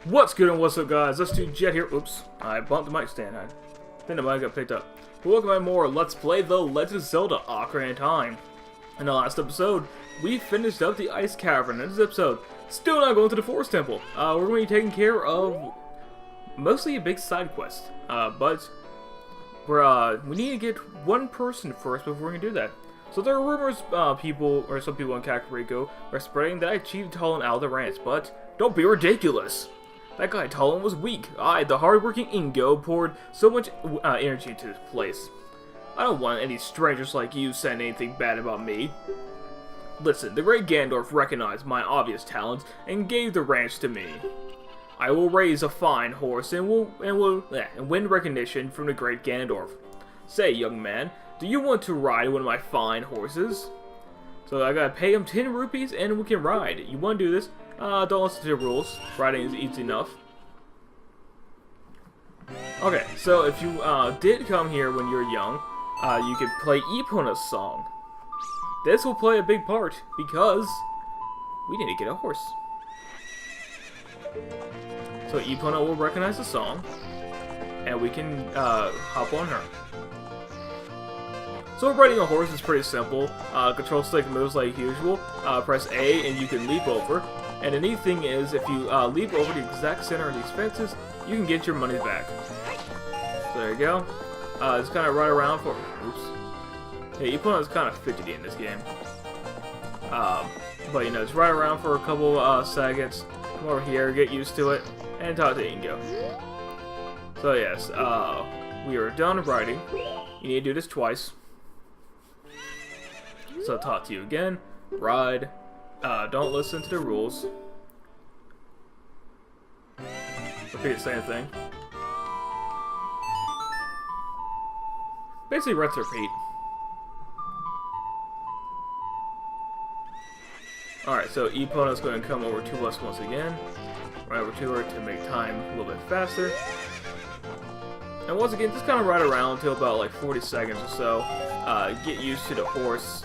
What's good and what's up, guys? Let's do Jet here. Oops, I bumped the mic stand. I think the mic got picked up. But welcome to more Let's Play The Legend of Zelda Ocarina of Time. In the last episode, we finished up the Ice Cavern. In this episode, still not going to the Forest Temple. We're going to be taking care of mostly a big side quest. But we need to get one person first before we can do that. So there are rumors, some people in Kakariko are spreading that I cheated Talon out of the ranch, but don't be ridiculous. That guy Talon was weak. The hardworking Ingo, poured so much energy into this place. I don't want any strangers like you saying anything bad about me. Listen, the great Ganondorf recognized my obvious talents and gave the ranch to me. I will raise a fine horse and win recognition from the great Ganondorf. Say, young man, do you want to ride one of my fine horses? So I gotta pay him 10 rupees and we can ride. You wanna do this? Don't listen to the rules. Riding is easy enough. Okay, so if you did come here when you were young, you could play Epona's song. This will play a big part because we need to get a horse. So Epona will recognize the song, and we can hop on her. So riding a horse is pretty simple. Control stick moves like usual. Press A and you can leap over. And the neat thing is, if you leap over the exact center of these fences, you can get your money back. So there you go. It's kind of right around for... Oops. Yeah, Epona is kind of fidgety in this game. But you know, it's right around for a couple seconds. Come over here, get used to it, and talk to Ingo. So yes, we are done riding. You need to do this twice. So I'll talk to you again. Ride. Don't listen to the rules. Repeat the same thing. Basically, rinse and repeat. Alright, so Epona's going to come over to us once again. Right over to her to make time a little bit faster. And once again, just kind of ride around until about like 40 seconds or so. Get used to the horse.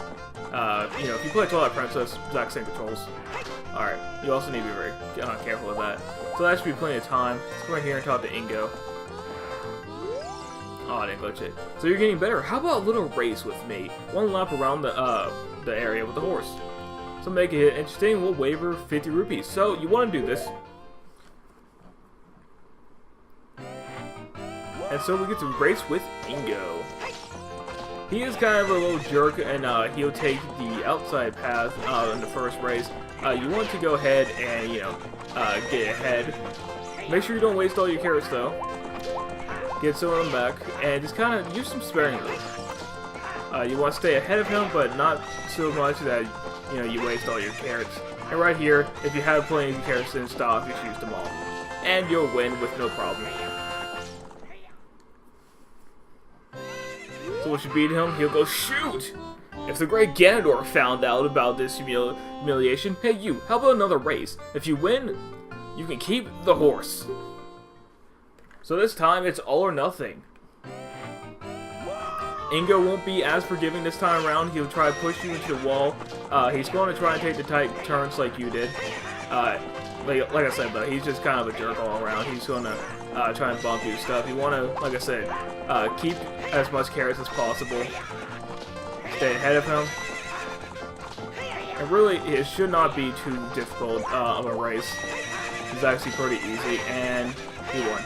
You know, if you play Twilight Princess, exact same controls. Alright, you also need to be very careful with that. So that should be plenty of time. Let's go right here and talk to Ingo. Oh, I didn't glitch it. So you're getting better. How about a little race with me? One lap around the area with the horse. So make it interesting, we'll waiver 50 rupees. So you want to do this. And so we get to race with Ingo. He is kind of a little jerk, and he'll take the outside path in the first race. You want to go ahead and, you know, get ahead. Make sure you don't waste all your carrots, though. Get some of them back, and just kind of use them sparingly. You want to stay ahead of him, but not so much that, you know, you waste all your carrots. And right here, if you have plenty of carrots, then stop, just use them all. And you'll win with no problem. So once you beat him, he'll go, shoot! If the great Ganondorf found out about this humiliation, hey you, how about another race? If you win, you can keep the horse. So this time, it's all or nothing. Ingo won't be as forgiving this time around. He'll try to push you into the wall. He's going to try and take the tight turns like you did. Like I said, though, he's just kind of a jerk all around. He's going to try and bump you and stuff. You want to, like I said, keep as much carrots as possible. Stay ahead of him. And really, it should not be too difficult of a race. It's actually pretty easy, and he won.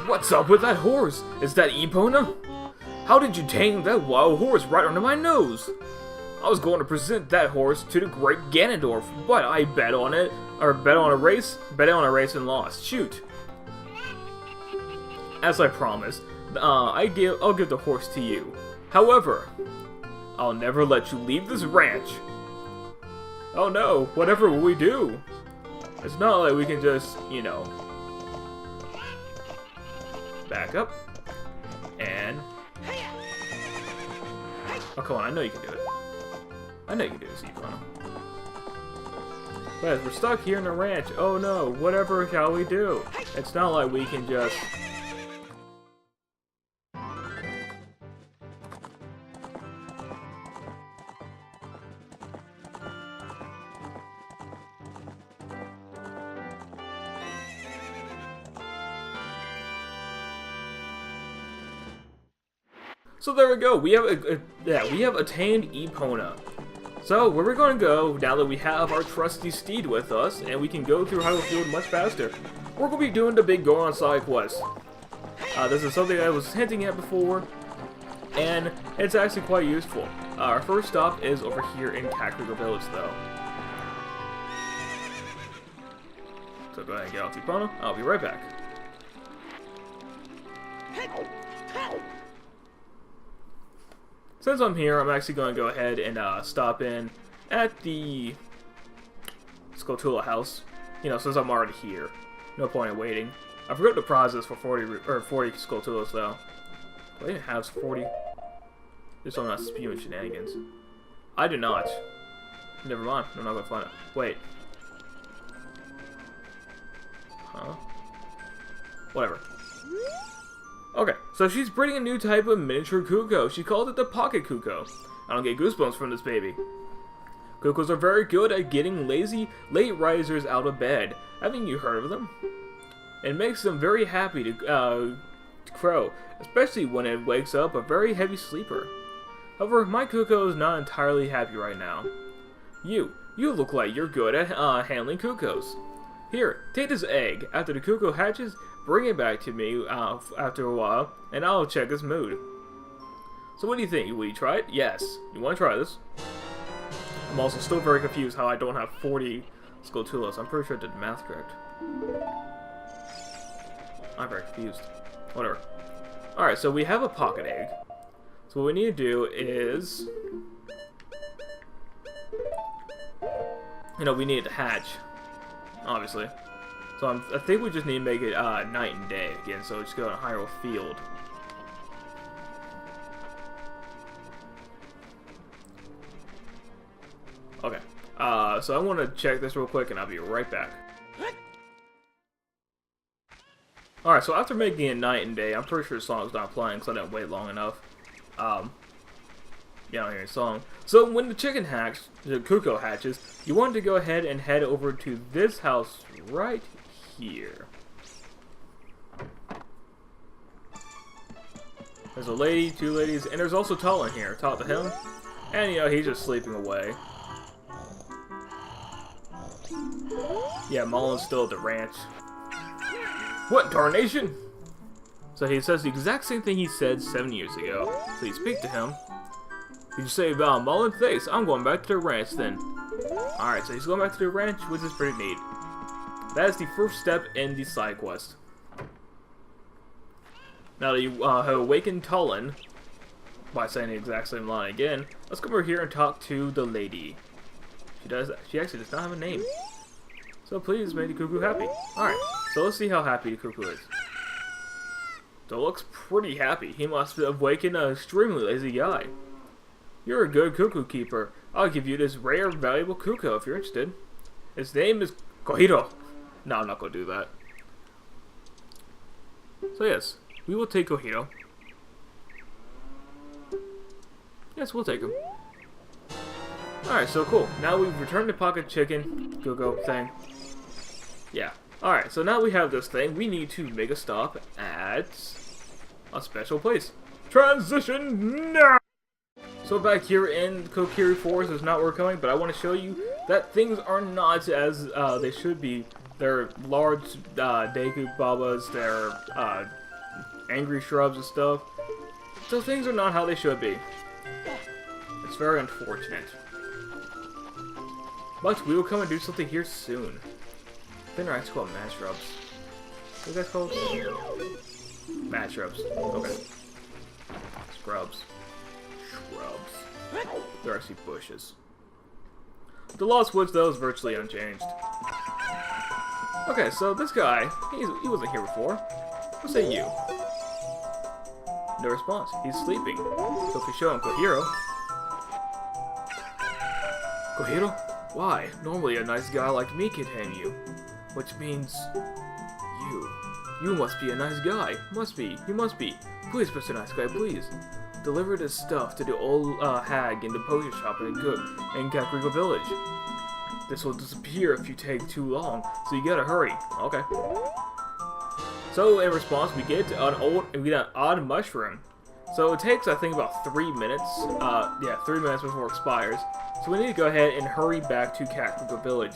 What's up with that horse? Is that Epona? How did you tame that wild horse right under my nose? I was going to present that horse to the great Ganondorf, but I bet on a race and lost. Shoot. As I promised, I'll give the horse to you. However, I'll never let you leave this ranch. Oh no, whatever will we do? It's not like we can just, you know, back up, and... Oh, come on, I know you can do it. I know you can do this, Epona. But we're stuck here in the ranch. Oh no, whatever shall we do? It's not like we can just... So there we go. We have we have attained Epona. So where we're going to go now that we have our trusty steed with us and we can go through Hyrule Field much faster, we're going to be doing the Biggoron side quest. This is something I was hinting at before, and it's actually quite useful. Our first stop is over here in Kakariko Village, though. So go ahead and get off Epona. I'll be right back. Since I'm here, I'm actually going to go ahead and stop in at the Skulltula house. You know, since I'm already here. No point in waiting. I forgot the process for 40 Skulltulas, though. Do I even have 40? Just so I'm not spewing shenanigans. I do not. Never mind. I'm not going to find it. Wait. Huh? Whatever. Okay, so she's breeding a new type of miniature Cuckoo. She called it the Pocket Cuckoo. I don't get goosebumps from this baby. Cuckoos are very good at getting lazy late risers out of bed. Haven't you heard of them? It makes them very happy to crow, especially when it wakes up a very heavy sleeper. However, my Cuckoo is not entirely happy right now. You look like you're good at handling Cuckoos. Here, take this egg. After the Cuckoo hatches, bring it back to me after a while, and I'll check his mood. So what do you think? Will you try it? Yes. You want to try this? I'm also still very confused how I don't have 40 Skulltulas. I'm pretty sure I did the math correct. I'm very confused. Whatever. Alright, so we have a pocket egg. So what we need to do is... we need it to hatch. Obviously. So I think we just need to make it night and day again, so just go to Hyrule Field. Okay. So I want to check this real quick and I'll be right back. Alright, so after making it night and day, I'm pretty sure the song's not playing because I didn't wait long enough. Yeah, I don't hear a song. So when the chicken hatches, the Cuckoo hatches, you want to go ahead and head over to this house right here. There's a lady, two ladies, and there's also Talon here. Talk to him. And he's just sleeping away. Yeah, Mullen's still at the ranch. What darnation? So he says the exact same thing he said 7 years ago. So you speak to him. You say about Mullen, thanks, I'm going back to the ranch then. Alright, so he's going back to the ranch, which is pretty neat. That is the first step in the side quest. Now that you have awakened Talon, by saying the exact same line again, let's come over here and talk to the lady. She actually does not have a name. So please make the Cuckoo happy. Alright, so let's see how happy the Cuckoo is. So it looks pretty happy. He must have awakened an extremely lazy guy. You're a good Cuckoo keeper. I'll give you this rare, valuable Cuckoo if you're interested. His name is Kohiro. No, I'm not going to do that. So yes, we will take Kohiro. Yes, we'll take him. Alright, so cool. Now we've returned the pocket chicken Cuckoo thing. Yeah. Alright, so now we have this thing. We need to make a stop at a special place. Transition now! So back here in Kokiri Forest is not where we're going, but I want to show you that things are not as they should be. They're large Deku Babas, they're angry shrubs and stuff. So things are not how they should be. It's very unfortunate. But we will come and do something here soon. I think they're actually called mad shrubs. What are you guys called? Mad shrubs. Okay. Scrubs. Shrubs. They're actually bushes. The Lost Woods, though, is virtually unchanged. Okay, so this guy, he wasn't here before. What say you? No response. He's sleeping. So if we show him Kohiro... Kohiro? Why? Normally a nice guy like me could hang you. Which means... You must be a nice guy. Must be. You must be. Please, Mr. Nice Guy, please. Deliver this stuff to the old hag in the potion shop in Kakariko Village. This will disappear if you take too long, so you gotta hurry. Okay. So in response, we get an odd mushroom. So it takes, I think, about 3 minutes. Yeah, 3 minutes before it expires. So we need to go ahead and hurry back to Cactuga Village.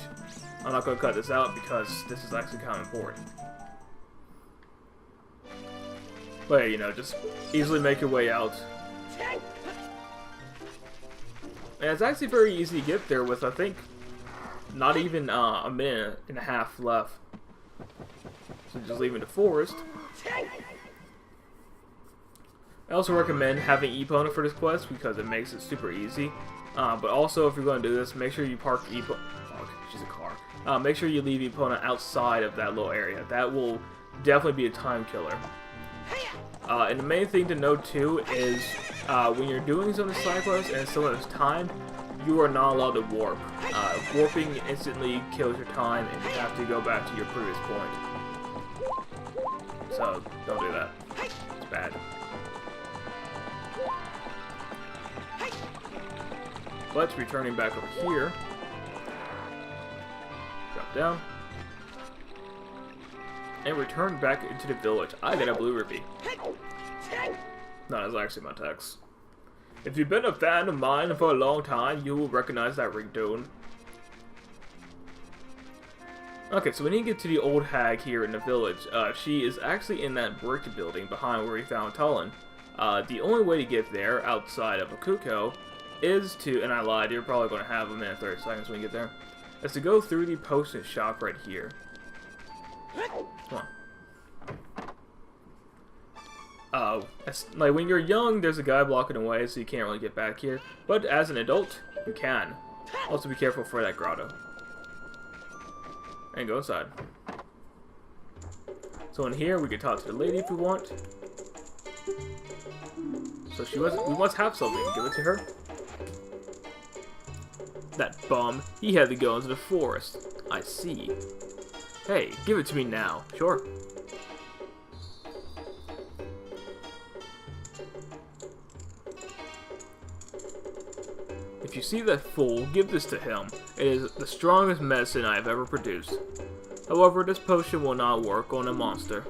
I'm not going to cut this out because this is actually kind of important. But, you know, just easily make your way out. And it's actually very easy to get there with, I think, not even a minute and a half left. So just leaving the forest. I also recommend having Epona for this quest because it makes it super easy. But also, if you're going to do this, make sure you park Epona. Oh, she's a car. Make sure you leave Epona outside of that little area. That will definitely be a time killer. And the main thing to note too is when you're doing some of the side quests and some of this time, you are not allowed to warp. Warping instantly kills your time and you have to go back to your previous point. So, don't do that. It's bad. But returning back over here, drop down, and return back into the village. I got a blue rupee. No, that's actually my text. If you've been a fan of mine for a long time, you will recognize that ringtone. Okay, so we need to get to the old hag here in the village. She is actually in that brick building behind where we found Tulin. The only way to get there, outside of Akuko, is to, and I lied, you're probably going to have a minute and 30 seconds when you get there, is to go through the potion shop right here. Come on. Like when you're young, there's a guy blocking the way, so you can't really get back here. But as an adult, you can. Also be careful for that grotto. And go inside. So in here, we can talk to the lady if we want. So we must have something. Give it to her. That bum, he had to go into the forest. I see. Hey, give it to me now. Sure. If you see that fool, give this to him. It is the strongest medicine I have ever produced. However, this potion will not work on a monster.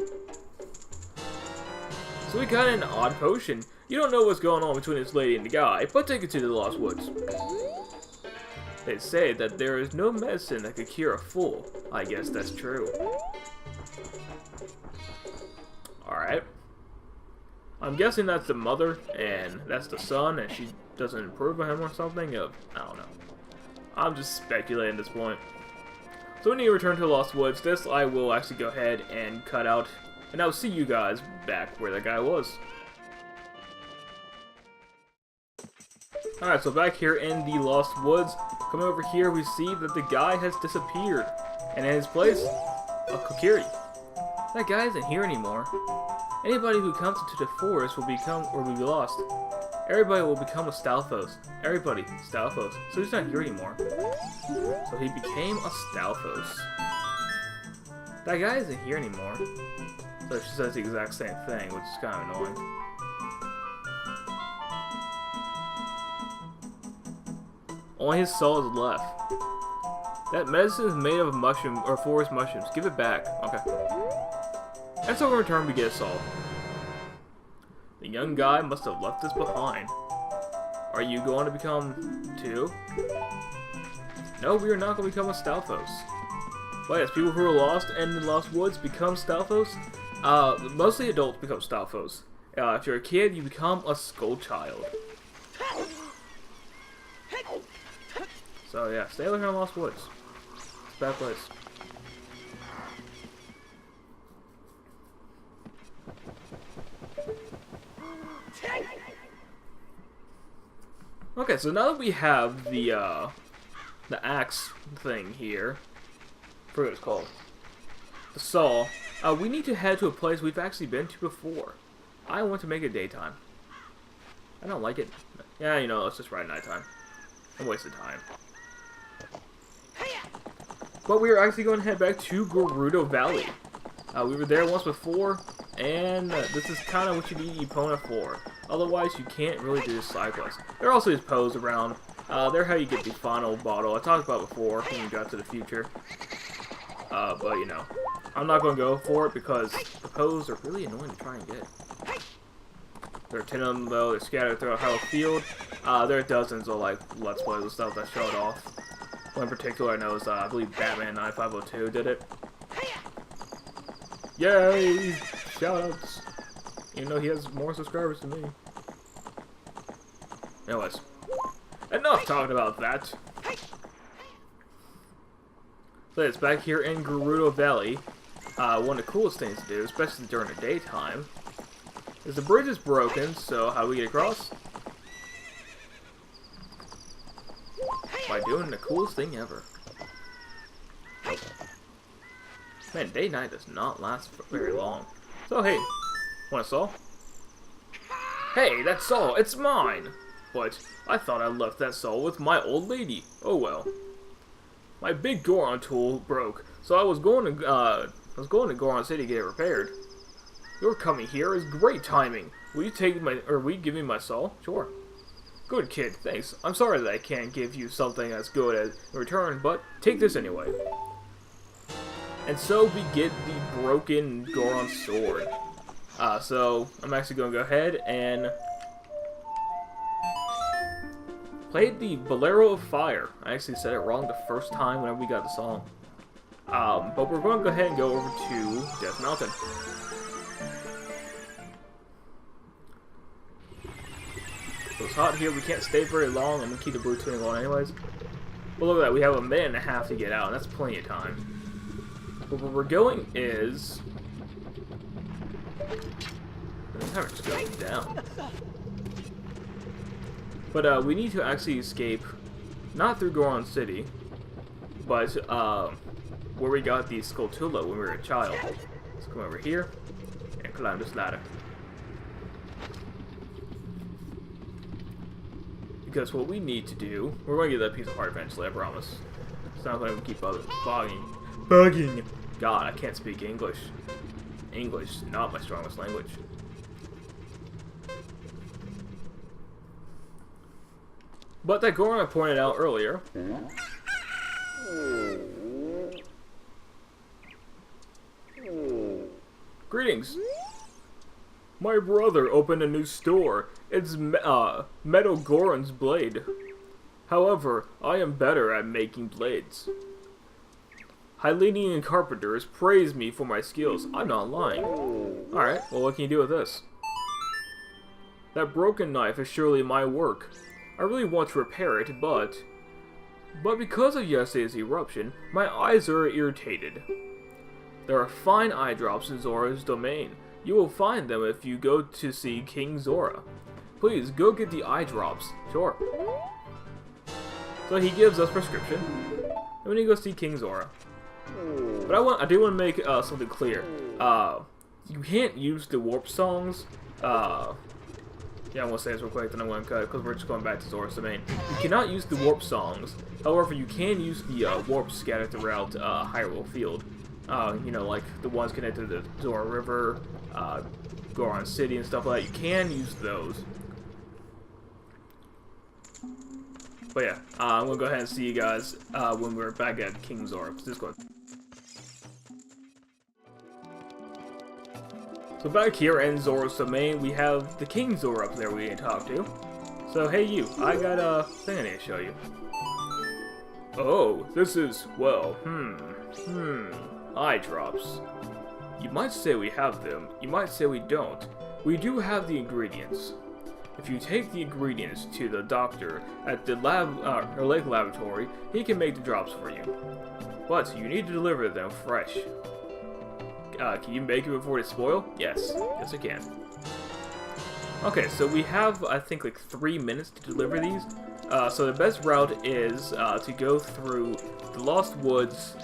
So we got an odd potion. You don't know what's going on between this lady and the guy, but take it to the Lost Woods. They say that there is no medicine that could cure a fool. I guess that's true. Alright. I'm guessing that's the mother, and that's the son, and she doesn't improve on him or something. I don't know. I'm just speculating at this point. So when you return to the Lost Woods, this I will actually go ahead and cut out, and I'll see you guys back where that guy was. Alright, so back here in the Lost Woods, coming over here, we see that the guy has disappeared. And in his place, a Kokiri. That guy isn't here anymore. Anybody who comes into the forest will be lost. Everybody will become a Stalfos. Everybody, Stalfos. So he's not here anymore. So he became a Stalfos. That guy isn't here anymore. So she says the exact same thing, which is kind of annoying. Only his soul is left. That medicine is made of mushroom or forest mushrooms. Give it back. Okay. And so in return we get a soul. The young guy must have left us behind. Are you going to become too? No, we are not going to become a Stalfos. But yes, people who are lost in the Lost Woods become Stalfos. Mostly adults become Stalfos. If you're a kid, you become a Skull Child. So yeah, stay away from Lost Woods. It's a bad place. Okay, so now that we have the axe thing here, I forget what it's called, the saw, we need to head to a place we've actually been to before. I want to make it daytime. I don't like it. Yeah, you know, let's just ride nighttime. I'm wasting time. But we are actually going to head back to Gerudo Valley. We were there once before, and this is kind of what you need Epona for. Otherwise, you can't really do this side quest. There also is Pose around. They're how you get the final bottle I talked about before when you got to the future. But, you know, I'm not going to go for it because the Pose are really annoying to try and get. There are 10 of them though. They're scattered throughout Hyrule Field. There are dozens of like Let's Plays and stuff that show it off. One in particular I know is I believe Batman 9502 did it. Yay! Shoutouts! Even though he has more subscribers than me. Anyways, enough talking about that. So it's back here in Gerudo Valley. One of the coolest things to do, especially during the daytime, is the bridge is broken, so how do we get across? By doing the coolest thing ever. Man, day night does not last for very long. So hey, want a saw? Hey, that saw, it's mine! But I thought I left that saw with my old lady. Oh well. My Biggoron tool broke, so I was going to Goron City to get it repaired. Your coming here is great timing. Will you give me my saw? Sure. Good kid, thanks. I'm sorry that I can't give you something as good as in return, but take this anyway. And so we get the broken Biggoron Sword. So I'm actually going to go ahead and play the Bolero of Fire. I actually said it wrong the first time whenever we got the song. But we're going to go ahead and go over to Death Mountain. So it's hot here, we can't stay very long, I'm going to keep the blue tuning on anyways. But look at that, we have a minute and a half to get out, and that's plenty of time. But where we're going is... the timer just goes down. But we need to actually escape, not through Goron City, but where we got the Skulltula when we were a child. Let's come over here and climb this ladder. Because what we need to do, we're going to get that piece of heart eventually, I promise. It's not going to keep bugging. God, I can't speak English. English is not my strongest language. But that Goron I pointed out earlier. Greetings. My brother opened a new store. It's Metal Goron's Blade. However, I am better at making blades. Hylenian carpenters praise me for my skills. I'm not lying. Alright, well what can you do with this? That broken knife is surely my work. I really want to repair it, but because of yesterday's eruption, my eyes are irritated. There are fine eye drops in Zora's domain. You will find them if you go to see King Zora. Please, go get the eye drops. Sure. So he gives us prescription, and we need to go see King Zora. But I do want to make something clear. You can't use the warp songs. Yeah, I'm going to say this real quick, then I'm going to cut it, because we're just going back to Zora's domain. You cannot use the warp songs. However, you can use the warps scattered throughout Hyrule Field. You know, like the ones connected to the Zora River, Goron City, and stuff like that. You can use those. But yeah, I'm going to go ahead and see you guys when we're back at King Zora. Just go. So back here in Zora's domain, we have the King Zora up there we need to talk to. So hey you, I got a thing I need to show you. Oh, this is, well, eye drops. You might say we have them, you might say we don't. We do have the ingredients. If you take the ingredients to the doctor at the lake laboratory, he can make the drops for you. But you need to deliver them fresh. Can you make it before they spoil? Yes. Yes, I can. Okay, so we have, I think, like 3 minutes to deliver these. So the best route is to go through the Lost Woods.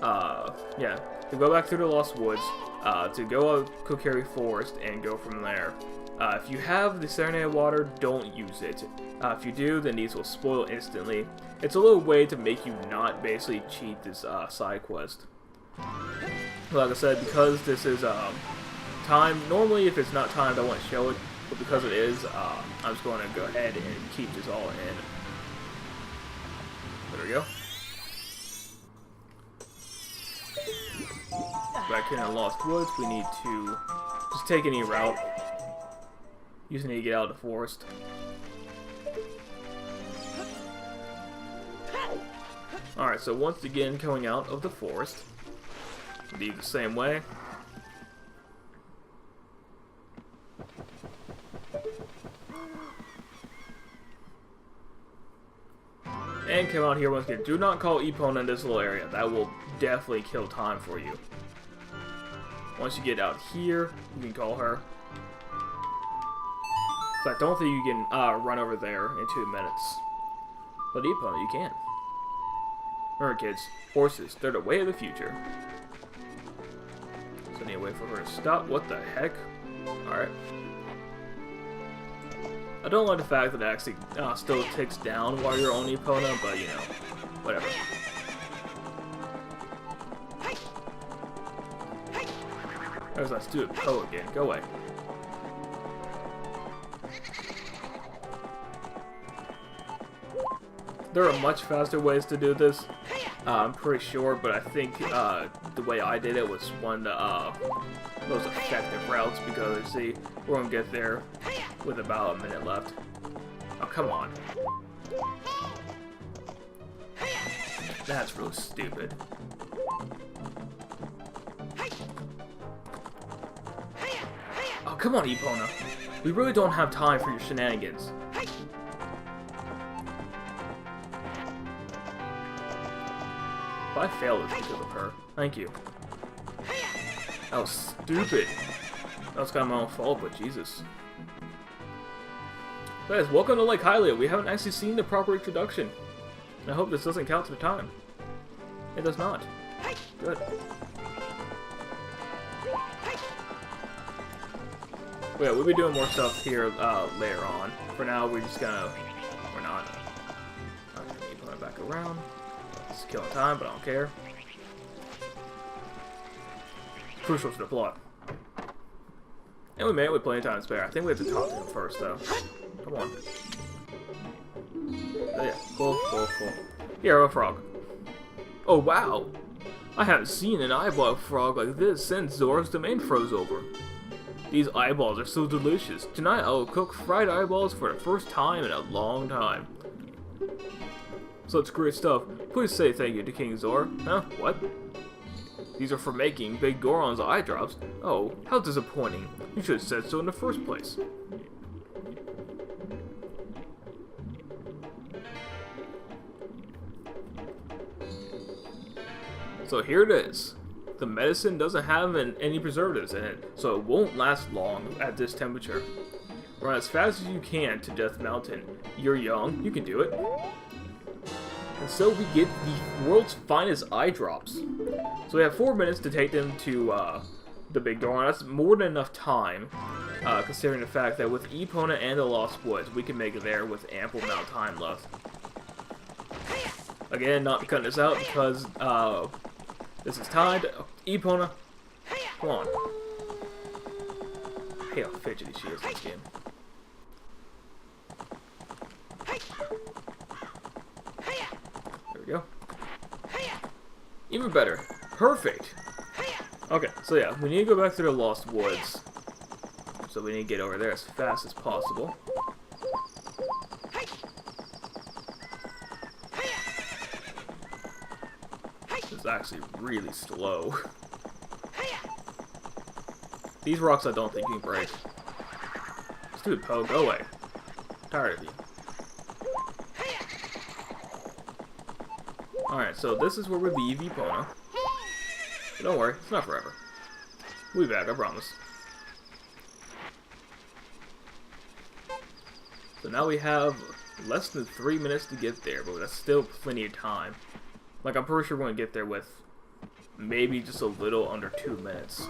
Yeah, to go back through the Lost Woods, to go out Kokiri Forest, and go from there. If you have the Serenade Water, don't use it. If you do, then these will spoil instantly. It's a little way to make you not basically cheat this side quest. Like I said, because this is timed, normally if it's not timed I won't show it, but because it is, I'm just going to go ahead and keep this all in. There we go. Back here in the Lost Woods, we need to just take any route. You just need to get out of the forest. Alright, so once again, coming out of the forest. Indeed the same way. And come out here once again. Do not call Epona in this little area. That will definitely kill time for you. Once you get out here, you can call her. So I don't think you can run over there in 2 minutes. But Epona, you can. Remember kids, horses, they're the way of the future. So I need to wait for her to stop. What the heck? Alright. I don't like the fact that it actually still ticks down while you're on Epona, but you know, whatever. There's that stupid Poe again. Go away. There are much faster ways to do this, I'm pretty sure, but I think the way I did it was one of the most effective routes because, see, we're going to get there with about a minute left. Oh, come on. That's really stupid. Oh, come on, Epona. We really don't have time for your shenanigans. If I failed, it's because of her. Thank you. That was stupid. That was kind of my own fault, but Jesus. Guys, welcome to Lake Hylia. We haven't actually seen the proper introduction. I hope this doesn't count to the time. It does not. Good. But yeah, we'll be doing more stuff here later on. For now, we're just gonna... We're not. I'm gonna keep going back around. It's killing time, but I don't care. Crucial to the plot. And we made it with plenty of time to spare. I think we have to talk to him first, though. Come on. Oh, yeah, cool. Here, a frog. Oh, wow! I haven't seen an eyeball frog like this since Zora's domain froze over. These eyeballs are so delicious. Tonight I will cook fried eyeballs for the first time in a long time. Such great stuff. Please say thank you to King Zora. Huh? What? These are for making Biggoron's eye drops. Oh, how disappointing. You should have said so in the first place. So here it is. The medicine doesn't have any preservatives in it, so it won't last long at this temperature. Run as fast as you can to Death Mountain. You're young, you can do it. And so we get the world's finest eye drops. So we have 4 minutes to take them to the Biggoron. That's more than enough time, considering the fact that with Epona and the Lost Woods, we can make it there with ample amount of time left. Again, not cutting this out because this is timed. Epona, come on. I hate how fidgety she is in this game. There we go. Even better. Perfect. Okay, so yeah, we need to go back to the Lost Woods. So we need to get over there as fast as possible. This is actually really slow. These rocks I don't think you can break. Stupid Poe, go away. I'm tired of you. Alright, so this is where we leave Epona. But don't worry, it's not forever. We'll be back, I promise. So now we have less than 3 minutes to get there, but that's still plenty of time. Like, I'm pretty sure we're going to get there with maybe just a little under 2 minutes.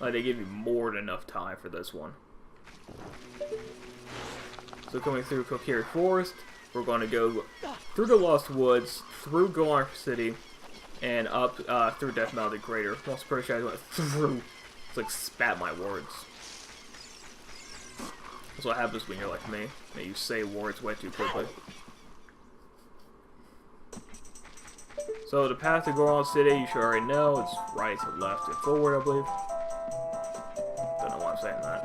Like, they give you more than enough time for this one. So coming through Kokiri Forest, we're going to go through the Lost Woods, through Golar City, and up through Death Mountain Crater. I'm also pretty sure I went through. It's like spat my words. That's what happens when you're like me, that you say words way too quickly. So the path to Goron City, you should already know. It's right to left and forward, I believe. Don't know why I'm saying that.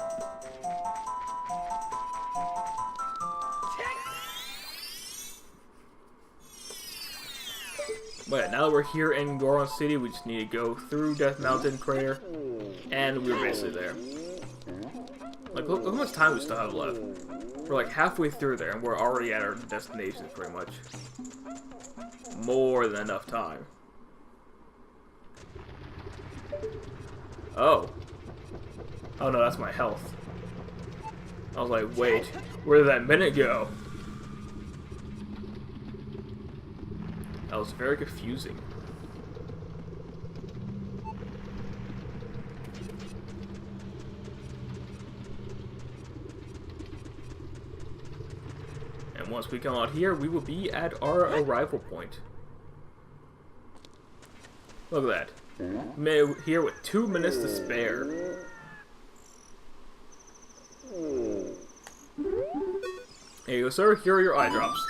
But yeah, now that we're here in Goron City, we just need to go through Death Mountain Crater, and we're basically there. Like, look how much time we still have left. We're like halfway through there, and we're already at our destination, pretty much. More than enough time. Oh. Oh no, that's my health. I was like, wait, where did that minute go? That was very confusing. And once we come out here, we will be at our arrival point. Look at that. Made here with 2 minutes to spare. Here you go, sir. Here are your eye drops.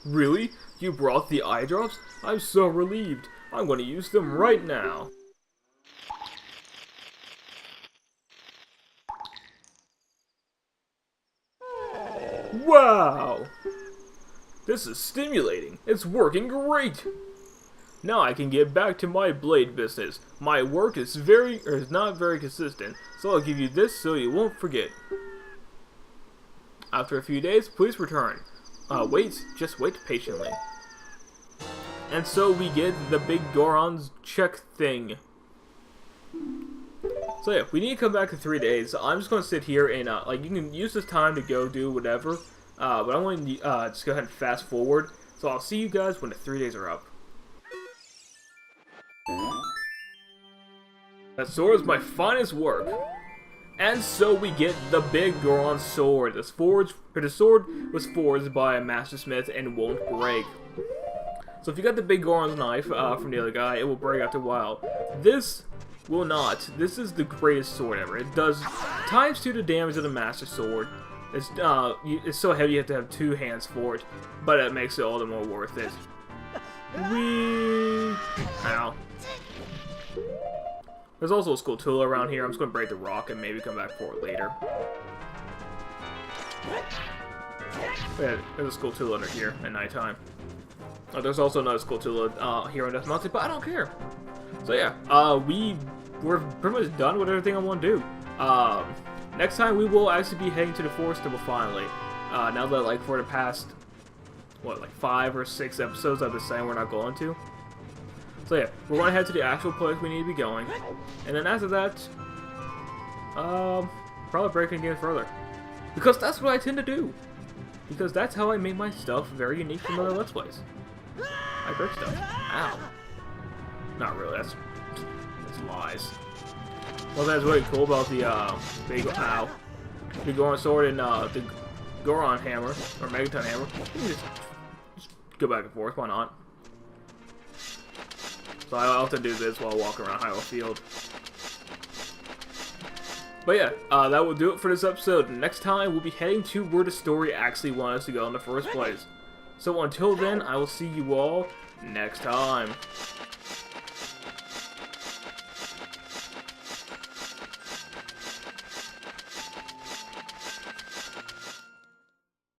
Really? You brought the eye drops? I'm so relieved. I'm going to use them right now. Wow! This is stimulating. It's working great. Now I can get back to my blade business. My work is not very consistent, so I'll give you this so you won't forget. After a few days, please return. Just wait patiently. And so we get the Biggoron's check thing. So yeah, we need to come back in 3 days. So I'm just going to sit here and, like, you can use this time to go do whatever. But I'm going to just go ahead and fast forward. So I'll see you guys when the 3 days are up. That sword is my finest work. And so we get the Biggoron Sword. The sword was forged by a mastersmith and won't break. So if you got the Biggoron's knife from the other guy, it will break after a while. This will not. This is the greatest sword ever. It does ×2 the damage of the Master Sword. It's so heavy you have to have 2 hands for it, but it makes it all the more worth it. Whee! Ow. There's also a Skulltula around here. I'm just going to break the rock and maybe come back for it later. Yeah, there's a Skulltula under here at nighttime. There's also another Skulltula here on Death Mountain, but I don't care. So yeah, we're pretty much done with everything I want to do. Next time we will actually be heading to the forest temple finally. Now that, like, for the past, what, like 5 or 6 episodes I've been saying we're not going to. So yeah, we're going to head to the actual place we need to be going. And then after that, probably breaking again further. Because that's what I tend to do. Because that's how I make my stuff very unique from other Let's Plays. I break stuff. Ow. Not really, that's lies. Well, that's really cool about the Biggoron Sword and the Goron Hammer, or Megaton Hammer. You can just go back and forth, why not? So I often do this while walking around Hyrule Field. But yeah, that will do it for this episode. Next time, we'll be heading to where the story actually wanted us to go in the first place. So until then, I will see you all next time.